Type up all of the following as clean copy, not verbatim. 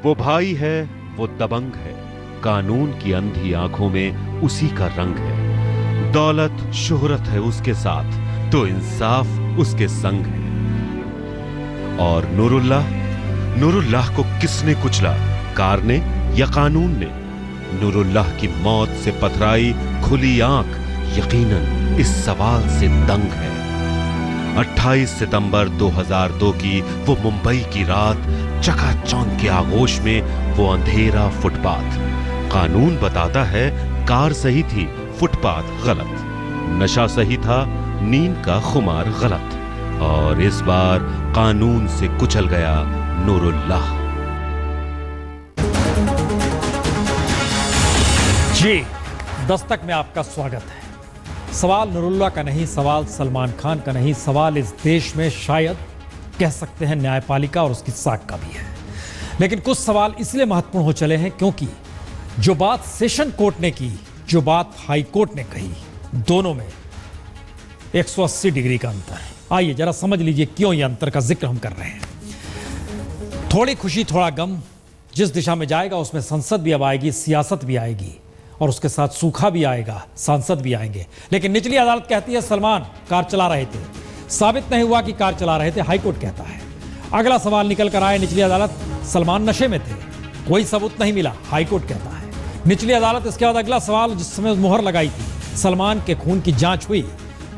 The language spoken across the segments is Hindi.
वो भाई है, वो दबंग है, कानून की अंधी आंखों में उसी का रंग है। दौलत शोहरत है उसके साथ, तो इंसाफ उसके संग है। और नूरुल्लाह को किसने कुचला, कार ने या कानून ने? नूरुल्लाह की मौत से पथराई खुली आंख यकीनन इस सवाल से दंग है। 28 सितंबर 2002 की वो मुंबई की रात, चकाचौंध के आगोश में वो अंधेरा फुटपाथ। कानून बताता है कार सही थी, फुटपाथ गलत। नशा सही था, नींद का खुमार गलत। और इस बार कानून से कुचल गया नूरुल्लाह। जी, दस्तक में आपका स्वागत है। सवाल नूरुल्लाह का नहीं, सवाल सलमान खान का नहीं, सवाल इस देश में शायद कह सकते हैं न्यायपालिका और उसकी साख का भी है। लेकिन कुछ सवाल इसलिए महत्वपूर्ण हो चले हैं क्योंकि जो बात सेशन कोर्ट ने की, जो बात हाई कोर्ट ने कही, दोनों में 180 डिग्री का अंतर। आइए जरा समझ लीजिए क्यों यह अंतर का जिक्र हम कर रहे हैं। थोड़ी खुशी थोड़ा गम जिस दिशा में जाएगा उसमें संसद भी अब आएगी, सियासत भी आएगी और उसके साथ सूखा भी आएगा, सांसद भी आएंगे। लेकिन निचली अदालत कहती है सलमान कार चला रहे थे, साबित नहीं हुआ कि कार चला रहे थे, हाईकोर्ट कहता है। अगला सवाल निकल कर आए निचली अदालत, सलमान नशे में थे, कोई सबूत नहीं मिला, हाईकोर्ट कहता है। निचली अदालत इसके बाद अगला सवाल जिस समय मुहर लगाई थी, सलमान के खून की जांच हुई,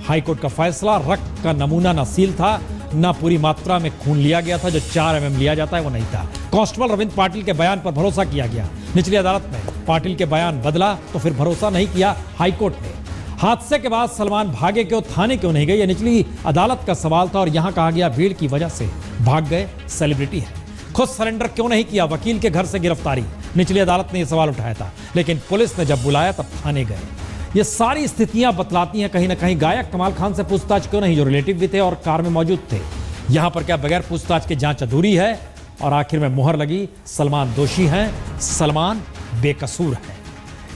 हाईकोर्ट का फैसला, रक्त का नमूना न सील था, न पूरी मात्रा में खून लिया गया था, जो 4 mm लिया जाता है वो नहीं था। कांस्टेबल रविंद्र पाटिल के बयान पर भरोसा किया गया निचली अदालत में, पाटिल के बयान बदला तो फिर भरोसा नहीं किया हाईकोर्ट ने। हादसे के बाद सलमान भागे क्यों, थाने क्यों नहीं गए, ये निचली अदालत का सवाल था और यहां कहा गया भीड़ की वजह से भाग गए, सेलिब्रिटी है। खुद सरेंडर क्यों नहीं किया, वकील के घर से गिरफ्तारी, निचली अदालत ने यह सवाल उठाया था। लेकिन पुलिस ने जब बुलाया तब थाने गए। ये सारी स्थितियां बतलाती हैं कहीं ना कहीं गायक कमाल खान से पूछताछ क्यों नहीं, जो रिलेटिव भी थे और कार में मौजूद थे। यहां पर क्या बगैर पूछताछ के जांच अधूरी है? और आखिर में मुहर लगी, सलमान दोषी हैं, सलमान बेकसूर है।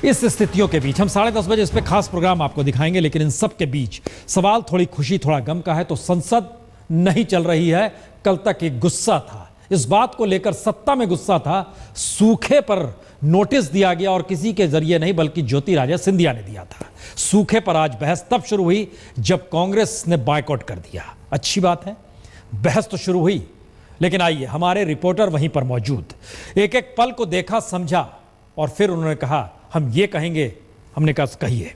इस स्थितियों के बीच हम 10:30 बजे इस पे खास प्रोग्राम आपको दिखाएंगे। लेकिन इन सब के बीच सवाल थोड़ी खुशी थोड़ा गम का है। तो संसद नहीं चल रही है, कल तक एक गुस्सा था, इस बात को लेकर सत्ता में गुस्सा था, सूखे पर नोटिस दिया गया और किसी के जरिए नहीं बल्कि ज्योतिरादित्य सिंधिया ने दिया था। सूखे पर आज बहस तब शुरू हुई जब कांग्रेस ने बायकॉट कर दिया। अच्छी बात है, बहस तो शुरू हुई, लेकिन आइए हमारे रिपोर्टर वहीं पर मौजूद, एक एक पल को देखा समझा और फिर उन्होंने कहा हम ये कहेंगे। हमने कहा कहिए।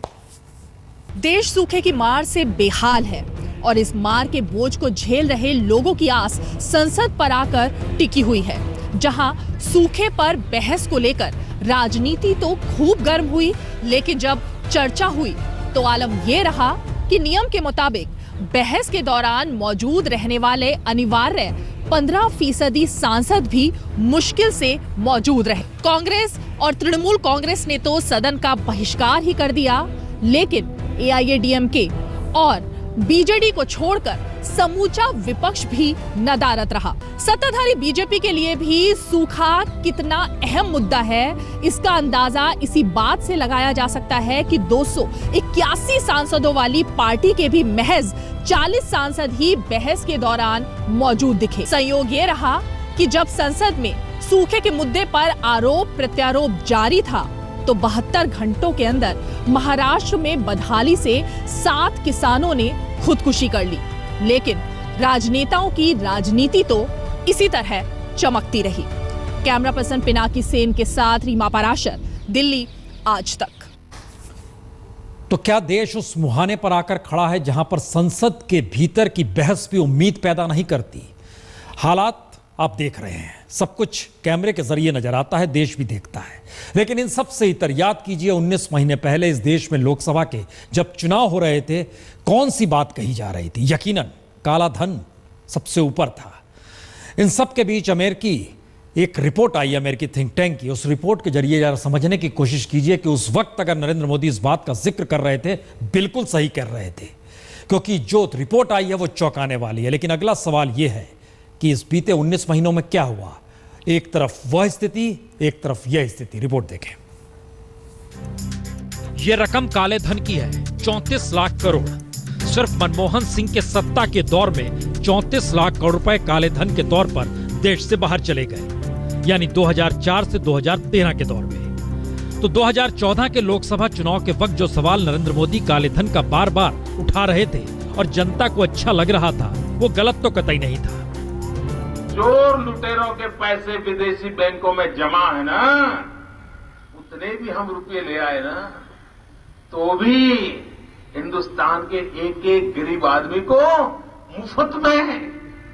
देश सूखे की मार से बेहाल है और इस मार के बोझ को झेल रहे लोगों की आस संसद पर आकर टिकी हुई है, जहां सूखे पर बहस को लेकर राजनीति तो खूब गर्म हुई, लेकिन जब चर्चा हुई तो आलम यह रहा कि नियम के मुताबिक बहस के दौरान मौजूद रहने वाले अनिवार्य 15% सांसद भी मुश्किल से मौजूद रहे। कांग्रेस और तृणमूल कांग्रेस ने तो सदन का बहिष्कार ही कर दिया, लेकिन AIADMK और बीजेडी को छोड़कर समूचा विपक्ष भी नदारद रहा। सत्ताधारी बीजेपी के लिए भी सूखा कितना अहम मुद्दा है, इसका अंदाजा इसी बात से लगाया जा सकता है कि 281 सांसदों वाली पार्टी के भी महज 40 सांसद ही बहस के दौरान मौजूद दिखे। संयोग ये रहा कि जब संसद में सूखे के मुद्दे पर आरोप प्रत्यारोप जारी था तो 72 घंटों के अंदर महाराष्ट्र में बदहाली से 7 किसानों ने खुदकुशी कर ली। लेकिन राजनेताओं की राजनीति तो इसी तरह चमकती रही। कैमरा पर्सन पिनाकी सेन के साथ रीमा पराशर, दिल्ली आज तक। तो क्या देश उस मुहाने पर आकर खड़ा है जहां पर संसद के भीतर की बहस भी उम्मीद पैदा नहीं करती? हालात आप देख रहे हैं, सब कुछ कैमरे के जरिए नजर आता है, देश भी देखता है। लेकिन इन सब से इतर याद कीजिए 19 महीने पहले इस देश में लोकसभा के जब चुनाव हो रहे थे, कौन सी बात कही जा रही थी? यकीनन काला धन सबसे ऊपर था। इन सब के बीच अमेरिकी एक रिपोर्ट आई, अमेरिकी थिंक टैंक की। उस रिपोर्ट के जरिए जरा समझने की कोशिश कीजिए कि उस वक्त अगर नरेंद्र मोदी इस बात का जिक्र कर रहे थे, बिल्कुल सही कर रहे थे, क्योंकि जो रिपोर्ट आई है वो चौंकाने वाली है। लेकिन अगला सवाल यह है कि इस बीते 19 महीनों में क्या हुआ? एक तरफ वह स्थिति, एक तरफ यह स्थिति। रिपोर्ट देखें। यह रकम काले धन की है, 34 लाख करोड़। सिर्फ मनमोहन सिंह के सत्ता के दौर में 34 लाख करोड़ रुपए काले धन के तौर पर देश से बाहर चले गए। यानी 2004 से 2013 के दौर में। तो 2014 के लोकसभा चुनाव के वक्त जो सवाल नरेंद्र मोदी काले धन का बार बार उठा रहे थे और जनता को अच्छा लग रहा था, वो गलत तो कतई नहीं था। चोर लुटेरों के पैसे विदेशी बैंकों में जमा है ना, उतने भी हम रुपये ले आए ना, तो भी हिंदुस्तान के एक एक गरीब आदमी को मुफ्त में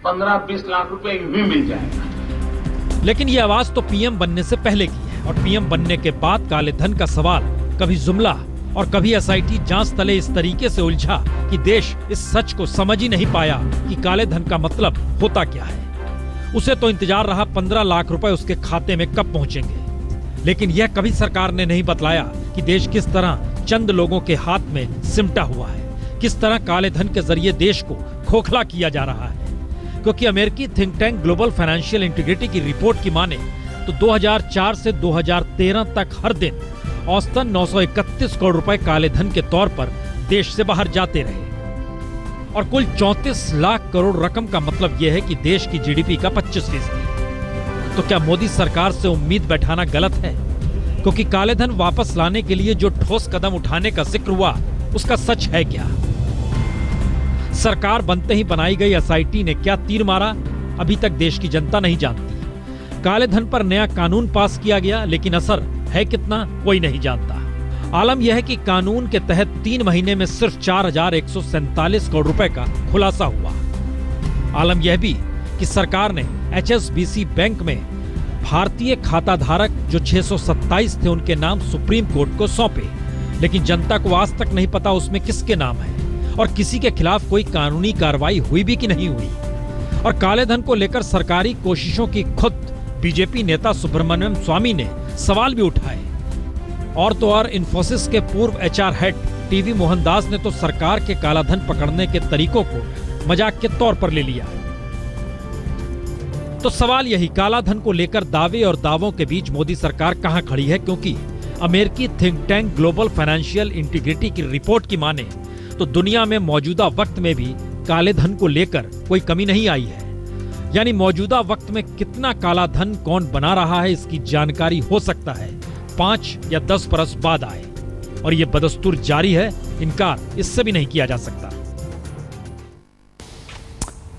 15-20 लाख रुपए यूं ही मिल जाएगा। लेकिन ये आवाज तो पीएम बनने से पहले की है, और पीएम बनने के बाद काले धन का सवाल कभी जुमला और कभी एसआईटी जांच तले इस तरीके से उलझा कि देश इस सच को समझ ही नहीं पाया कि काले धन का मतलब होता क्या है। उसे तो इंतजार रहा 15 लाख रुपए उसके खाते में कब पहुंचेंगे, लेकिन यह कभी सरकार ने नहीं बतलाया कि देश किस तरह चंद लोगों के हाथ में सिमटा हुआ है, किस तरह काले धन के जरिए देश को खोखला किया जा रहा है। क्योंकि अमेरिकी think tank global financial integrity की रिपोर्ट की माने तो 2004 से 2013 तक हर दिन औसतन 931 करोड़ रुपए काले धन के तौर पर देश से बाहर जाते रहे, और कुल 34 लाख करोड़ रकम का मतलब यह है कि देश की जीडीपी का 25%। तो क्या मोदी सरकार से उम्मीद बैठाना गलत है? क्योंकि काले धन वापस लाने के लिए जो ठोस कदम उठाने का जिक्र हुआ, उसका सच है क्या? सरकार बनते ही बनाई गई एसआईटी ने क्या तीर मारा, अभी तक देश की जनता नहीं जानती। काले धन पर नया कानून पास किया गया, लेकिन असर है कितना, कोई नहीं जानता। आलम यह है कि कानून के तहत 3 महीने में सिर्फ 4,147 करोड़ रुपए का खुलासा हुआ। आलम यह भी कि सरकार ने एचएसबीसी बैंक में भारतीय खाता धारक जो 627 थे उनके नाम सुप्रीम कोर्ट को सौंपे, लेकिन जनता को आज तक नहीं पता उसमें किसके नाम है और किसी के खिलाफ कोई कानूनी कार्रवाई हुई भी कि नहीं हुई। और काले धन को लेकर सरकारी कोशिशों की खुद बीजेपी नेता सुब्रमण्यम स्वामी ने सवाल भी उठाए। और तो और इन्फोसिस के पूर्व एचआर हेड टीवी मोहनदास ने तो सरकार के काला धन पकड़ने के तरीकों को मजाक के तौर पर ले लिया। तो सवाल यही, काला धन को लेकर दावे और दावों के बीच मोदी सरकार कहां खड़ी है? क्योंकि अमेरिकी think tank global financial integrity की रिपोर्ट की माने तो दुनिया में मौजूदा वक्त में भी काले धन को लेकर कोई कमी नहीं आई है। यानी मौजूदा वक्त में कितना काला धन कौन बना रहा है, इसकी जानकारी हो सकता है 5 या 10 बरस बाद आए, और ये बदस्तूर जारी है, इनकार इससे भी नहीं किया जा सकता।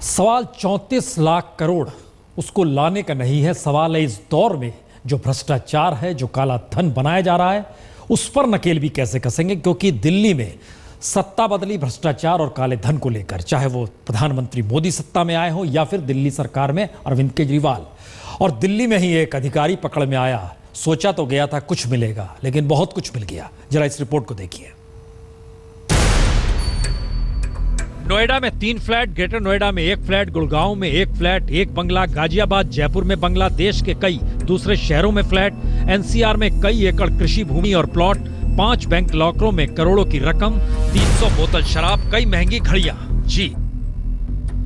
सवाल 34 लाख करोड़ उसको लाने का नहीं है, सवाल है इस दौर में जो भ्रष्टाचार है, जो काला धन बनाया जा रहा है, उस पर नकेल भी कैसे कसेंगे। क्योंकि दिल्ली में सत्ता बदली भ्रष्टाचार और काले धन को लेकर, चाहे वो प्रधानमंत्री मोदी सत्ता में आए हो या फिर दिल्ली सरकार में अरविंद केजरीवाल। और दिल्ली में ही एक अधिकारी पकड़ में आया, सोचा तो गया था कुछ मिलेगा, लेकिन बहुत कुछ मिल गया। जरा इस रिपोर्ट को देखिए। नोएडा में 3 फ्लैट, ग्रेटर नोएडा में 1 फ्लैट, गुड़गांव में 1 फ्लैट, 1 बंगला, गाजियाबाद जयपुर में बंगला, देश के कई दूसरे शहरों में फ्लैट, एनसीआर में कई एकड़ कृषि भूमि और प्लॉट, 5 बैंक लॉकरों में करोड़ों की रकम, 300 बोतल शराब, कई महंगी घड़ियां। जी,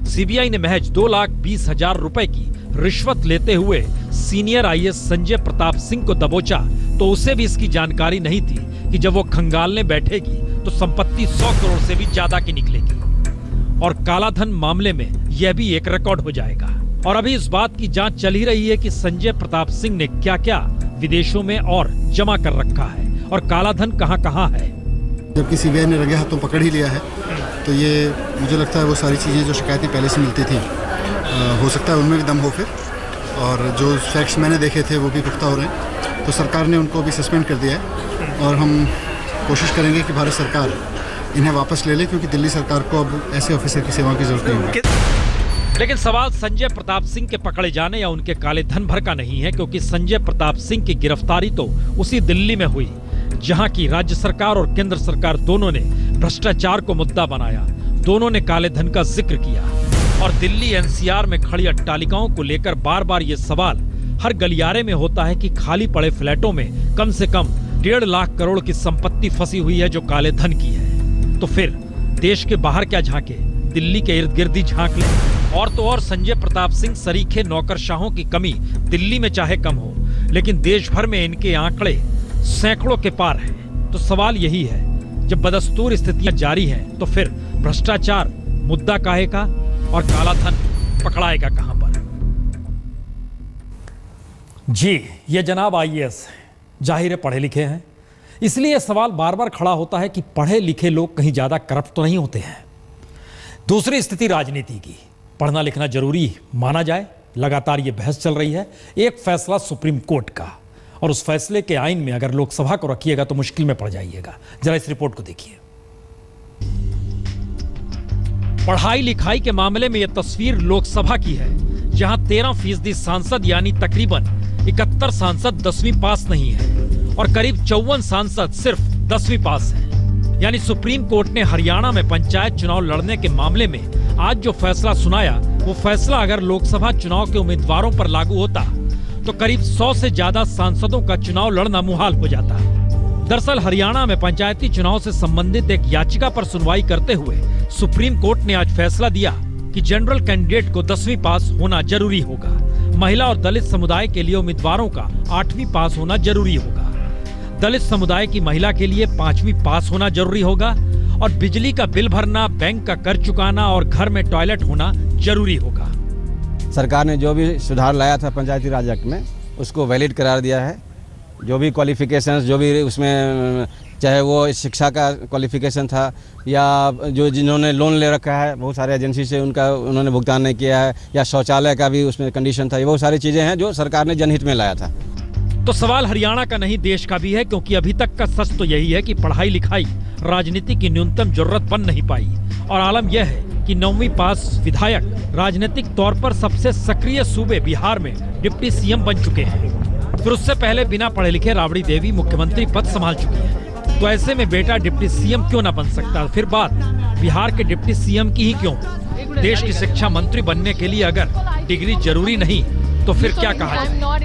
सीबीआई ने महज 2,20,000 रुपए की रिश्वत लेते हुए सीनियर आईएएस संजय प्रताप सिंह को दबोचा, तो उसे भी इसकी जानकारी नहीं थी कि जब वो खंगालने बैठेगी तो संपत्ति 100 करोड़ से भी ज्यादा की निकलेगी। और कालाधन मामले में यह भी एक रिकॉर्ड हो जाएगा। और अभी इस बात की जांच चल ही रही है कि संजय प्रताप सिंह ने क्या क्या विदेशों में और जमा कर रखा है और कालाधन कहां-कहां है। जबकि सीबीआई ने रंगे हाथों पकड़ ही लिया है, तो ये मुझे लगता है वो सारी चीज़ें जो शिकायतें पहले से मिलती थी, हो सकता है उनमें भी दम हो फिर, और जो फैक्ट्स मैंने देखे थे वो भी पुख्ता हो रहे हैं। तो सरकार ने उनको भी सस्पेंड कर दिया है और हम कोशिश करेंगे कि भारत सरकार इन्हें वापस ले ले, क्योंकि दिल्ली सरकार को अब ऐसे ऑफिसर की सेवा की जरूरत नहीं है। लेकिन सवाल संजय प्रताप सिंह के पकड़े जाने या उनके काले धन भर का नहीं है, क्योंकि संजय प्रताप सिंह की गिरफ्तारी तो उसी दिल्ली में हुई जहां की राज्य सरकार और केंद्र सरकार दोनों ने भ्रष्टाचार को मुद्दा बनाया, दोनों ने काले धन का जिक्र किया। और दिल्ली एनसीआर में खड़ी अट्टालिकाओं को लेकर बार बार ये सवाल हर गलियारे में होता है कि खाली पड़े फ्लैटों में कम से कम 1.5 लाख करोड़ की संपत्ति फंसी हुई है जो काले धन की है। तो फिर देश के बाहर क्या झांके, दिल्ली के इर्द गिर्द ही झांक ले। और तो और संजय प्रताप सिंह सरीखे नौकरशाहों की कमी दिल्ली में चाहे कम हो, लेकिन देश भर में इनके आंकड़े सैकड़ों के पार हैं। तो सवाल यही है, जब बदस्तूर स्थितियां जारी हैं तो फिर भ्रष्टाचार मुद्दा काहे का और काला धन पकड़ाएगा कहां पर? जी, ये जनाब आईएएस जाहिर है पढ़े लिखे हैं, इसलिए सवाल बार बार खड़ा होता है कि पढ़े लिखे लोग कहीं ज्यादा करप्ट तो नहीं होते हैं। दूसरी स्थिति राजनीति की, पढ़ना लिखना जरूरी माना जाए, लगातार ये बहस चल रही है। एक फैसला सुप्रीम कोर्ट का, और उस फैसले के आइन में अगर लोकसभा को रखिएगा तो मुश्किल में पड़ जाइएगा। जरा इस रिपोर्ट को देखिए। पढ़ाई लिखाई के मामले में यह तस्वीर लोकसभा की है, जहां 13% सांसद यानी तकरीबन 71 सांसद 10वीं पास नहीं है और करीब 54 सांसद सिर्फ 10वीं पास हैं। यानी सुप्रीम कोर्ट ने हरियाणा में पंचायत चुनाव लड़ने के मामले में आज जो फैसला सुनाया, वो फैसला अगर लोकसभा चुनाव के उम्मीदवारों पर लागू होता तो करीब 100 से ज्यादा सांसदों का चुनाव लड़ना मुहाल हो जाता। दरअसल हरियाणा में पंचायती चुनाव से संबंधित एक याचिका पर सुनवाई करते हुए सुप्रीम कोर्ट ने आज फैसला दिया कि जनरल कैंडिडेट को 10वीं पास होना जरूरी होगा। महिला और दलित समुदाय के लिए उम्मीदवारों का 8वीं पास होना जरूरी होगा। दलित समुदाय की महिला के लिए 5वीं पास होना जरूरी होगा और बिजली का बिल भरना, बैंक का कर चुकाना और घर में टॉयलेट होना जरूरी होगा। सरकार ने जो भी सुधार लाया था पंचायती राज एक्ट में, उसको वैलिड करार दिया है। जो भी क्वालिफिकेशंस, जो भी उसमें चाहे वो शिक्षा का क्वालिफिकेशन था या जो जिन्होंने लोन ले रखा है बहुत सारे एजेंसी से, उनका उन्होंने भुगतान नहीं किया है, या शौचालय का भी उसमें कंडीशन था, ये बहुत सारी चीज़ें हैं जो सरकार ने जनहित में लाया था। तो सवाल हरियाणा का नहीं, देश का भी है, क्योंकि अभी तक का सच तो यही है कि पढ़ाई लिखाई राजनीति की न्यूनतम जरूरत बन नहीं पाई। और आलम यह है कि 9वीं पास विधायक राजनीतिक तौर पर सबसे सक्रिय सूबे बिहार में डिप्टी सीएम बन चुके हैं। फिर उससे पहले बिना पढ़े लिखे राबड़ी देवी मुख्यमंत्री पद संभाल चुकी है। तो ऐसे में बेटा डिप्टी सीएम क्यों ना बन सकता? फिर बात बिहार के डिप्टी सीएम की ही क्यों? देश की शिक्षा मंत्री बनने के लिए अगर डिग्री जरूरी नहीं तो फिर क्या कहा जाए?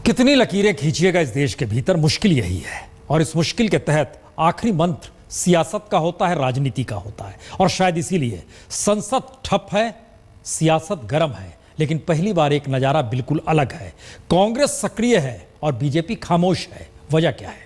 कितनी लकीरें खींचिएगा इस देश के भीतर, मुश्किल यही है। और इस मुश्किल के तहत आखिरी मंत्र सियासत का होता है, राजनीति का होता है। और शायद इसीलिए संसद ठप है, सियासत गर्म है। लेकिन पहली बार एक नजारा बिल्कुल अलग है। कांग्रेस सक्रिय है और बीजेपी खामोश है। वजह क्या है?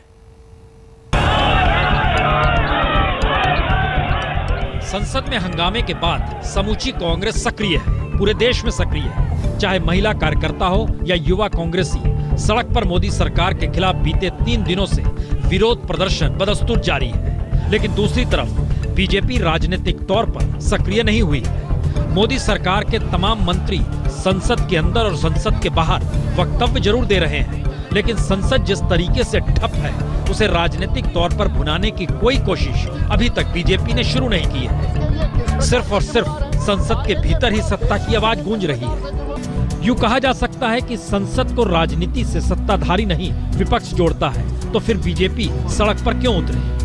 संसद में हंगामे के बाद समूची कांग्रेस सक्रिय है, पूरे देश में सक्रिय है। चाहे महिला कार्यकर्ता हो या युवा कांग्रेसी, सड़क पर मोदी सरकार के खिलाफ बीते 3 दिनों से विरोध प्रदर्शन बदस्तूर जारी है। लेकिन दूसरी तरफ बीजेपी राजनीतिक तौर पर सक्रिय नहीं हुई है। मोदी सरकार के तमाम मंत्री संसद के अंदर और संसद के बाहर वक्तव्य जरूर दे रहे हैं, लेकिन संसद जिस तरीके से ठप है, उसे राजनीतिक तौर पर भुनाने की कोई कोशिश अभी तक बीजेपी ने शुरू नहीं की है। सिर्फ और सिर्फ संसद के भीतर ही सत्ता की आवाज गूंज रही है। यूं कहा जा सकता है कि संसद को राजनीति से सत्ताधारी नहीं विपक्ष जोड़ता है, तो फिर बीजेपी सड़क पर क्यों उतरे?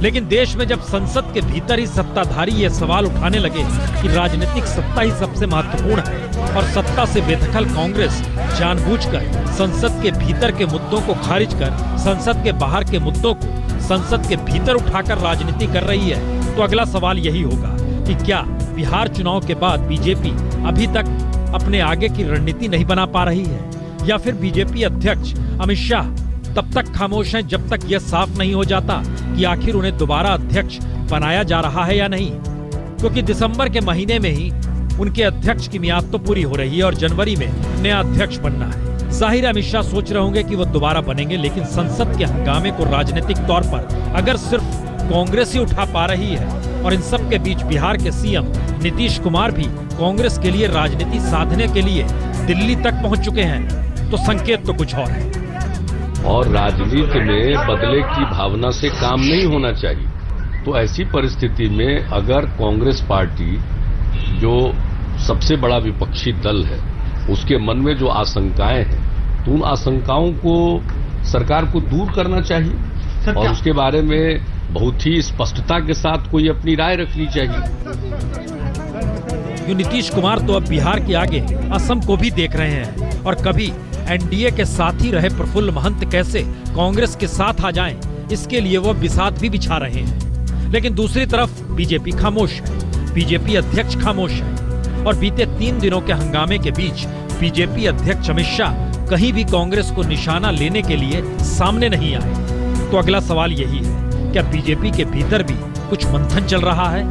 लेकिन देश में जब संसद के भीतर ही सत्ताधारी ये सवाल उठाने लगे कि राजनीतिक सत्ता ही सबसे महत्वपूर्ण है और सत्ता से बेदखल कांग्रेस जानबूझकर संसद के भीतर के मुद्दों को खारिज कर संसद के बाहर के मुद्दों को संसद के भीतर उठाकर राजनीति कर रही है, तो अगला सवाल यही होगा कि क्या बिहार चुनाव के बाद बीजेपी अभी तक अपने आगे की रणनीति नहीं बना पा रही है, या फिर बीजेपी अध्यक्ष अमित शाह तब तक खामोश हैं जब तक यह साफ नहीं हो जाता कि आखिर उन्हें दोबारा अध्यक्ष बनाया जा रहा है या नहीं? क्योंकि दिसंबर के महीने में ही उनके अध्यक्ष की मियाद तो पूरी हो रही है और जनवरी में नया अध्यक्ष बनना है। जाहिर अमित शाह सोच रहे होंगे कि वो दोबारा बनेंगे, लेकिन संसद के हंगामे को राजनीतिक तौर पर अगर सिर्फ कांग्रेस ही उठा पा रही है और इन सब के बीच बिहार के सीएम नीतीश कुमार भी कांग्रेस के लिए राजनीति साधने के लिए दिल्ली तक पहुंच चुके हैं, तो संकेत तो कुछ और है। और राजनीति में बदले की भावना से काम नहीं होना चाहिए। तो ऐसी परिस्थिति में अगर कांग्रेस पार्टी जो सबसे बड़ा विपक्षी दल है, उसके मन में जो आशंकाएं हैं, तो उन आशंकाओं को सरकार को दूर करना चाहिए और उसके बारे में बहुत ही स्पष्टता के साथ कोई अपनी राय रखनी चाहिए। नीतीश कुमार तो अब बिहार के आगे असम को भी देख रहे हैं और कभी एनडीए के साथ ही रहे प्रफुल्ल महंत कैसे कांग्रेस के साथ आ जाएं, इसके लिए वो बिसात भी बिछा रहे हैं। लेकिन दूसरी तरफ बीजेपी खामोश है, बीजेपी अध्यक्ष खामोश है और बीते 3 दिनों के हंगामे के बीच बीजेपी अध्यक्ष अमित शाह कहीं भी कांग्रेस को निशाना लेने के लिए सामने नहीं आए। तो अगला सवाल यही है, क्या बीजेपी के भीतर भी कुछ मंथन चल रहा है?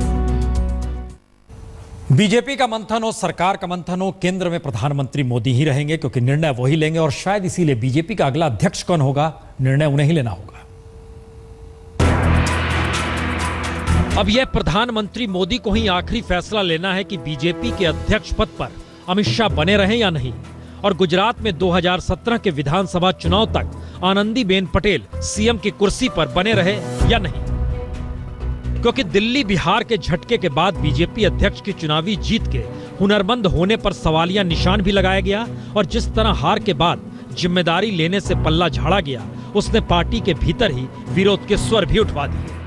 बीजेपी का मंथन हो, सरकार का मंथन हो, केंद्र में प्रधानमंत्री मोदी ही रहेंगे क्योंकि निर्णय वही लेंगे और शायद इसीलिए बीजेपी का अगला अध्यक्ष कौन होगा, निर्णय उन्हें ही लेना होगा। अब यह प्रधानमंत्री मोदी को ही आखिरी फैसला लेना है कि बीजेपी के अध्यक्ष पद पर अमित शाह बने रहें या नहीं। और गुजरात में 2017 के विधानसभा चुनाव तक आनंदीबेन पटेल सीएम की कुर्सी पर बने रहे या नहीं, क्योंकि दिल्ली बिहार के झटके के बाद बीजेपी अध्यक्ष की चुनावी जीत के हुनरमंद होने पर सवालिया निशान भी लगाया गया और जिस तरह हार के बाद जिम्मेदारी लेने से पल्ला झाड़ा गया, उसने पार्टी के भीतर ही विरोध के स्वर भी उठवा दिए।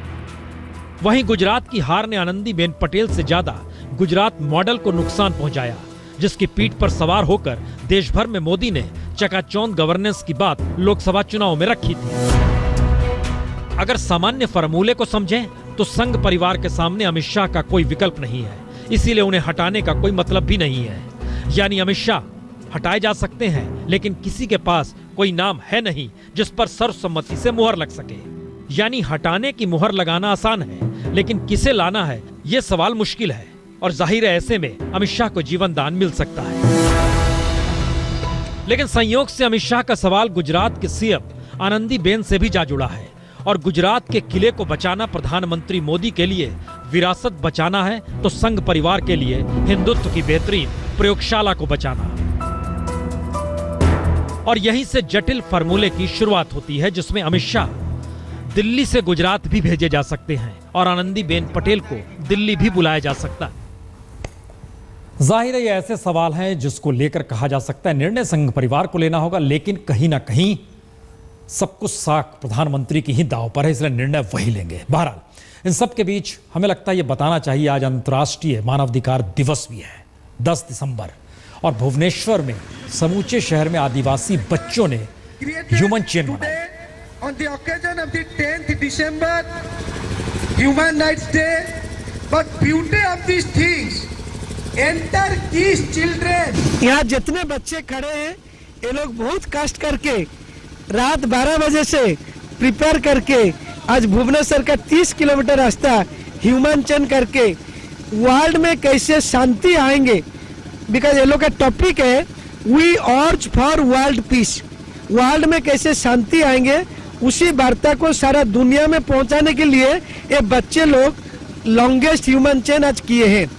वहीं गुजरात की हार ने आनंदीबेन पटेल से ज्यादा गुजरात मॉडल को नुकसान पहुंचाया, जिसकी पीठ पर सवार होकर देश भर में मोदी ने चकाचौंध गवर्नेंस की बात लोकसभा चुनाव में रखी थी। अगर सामान्य फॉर्मूले को समझें तो संघ परिवार के सामने अमित शाह का कोई विकल्प नहीं है, इसीलिए उन्हें हटाने का कोई मतलब भी नहीं है। यानी अमित शाह हटाए जा सकते हैं, लेकिन किसी के पास कोई नाम है नहीं जिस पर सर्वसम्मति से मुहर लग सके। यानी हटाने की मुहर लगाना आसान है, लेकिन किसे लाना है यह सवाल मुश्किल है और जाहिर है ऐसे में अमित शाह को जीवन दान मिल सकता है। लेकिन संयोग से अमित शाह का सवाल गुजरात के सीएम आनंदीबेन से भी जा जुड़ा है और गुजरात के किले को बचाना प्रधानमंत्री मोदी के लिए विरासत बचाना है तो संघ परिवार के लिए हिंदुत्व की बेहतरीन प्रयोगशाला को बचाना। और यहीं से जटिल फार्मूले की शुरुआत होती है, जिसमें अमित शाह दिल्ली से गुजरात भी भेजे जा सकते हैं और आनंदीबेन पटेल को दिल्ली भी बुलाया जा सकता है। जाहिर है ये ऐसे सवाल हैं जिसको लेकर कहा जा सकता है निर्णय संघ परिवार को लेना होगा, लेकिन कहीं ना कहीं सब कुछ साख प्रधानमंत्री की ही दांव पर है, इसलिए निर्णय वही लेंगे। बहरहाल इन सब के बीच हमें लगता है ये बताना चाहिए आज अंतर्राष्ट्रीय मानवाधिकार दिवस भी है 10 दिसंबर, और भुवनेश्वर में समूचे शहर में आदिवासी बच्चों ने ह्यूमन चेन बनाई। On the occasion of the 10th December, Human Rights Day, but beauty of these things, enter these children. यहाँ जितने बच्चे खड़े हैं, ये लोग बहुत कष्ट करके रात 12 बजे से प्रिपेयर करके आज भुवनेश्वर का 30 किलोमीटर रास्ता ह्यूमन चेन करके वर्ल्ड में कैसे शांति आएंगे, बिकॉज ये लोग का टॉपिक है we urge for world peace. World में कैसे शांति आएंगे उसी वार्ता को सारा दुनिया में पहुंचाने के लिए ये बच्चे लोग लॉन्गेस्ट ह्यूमन चेन आज किए हैं।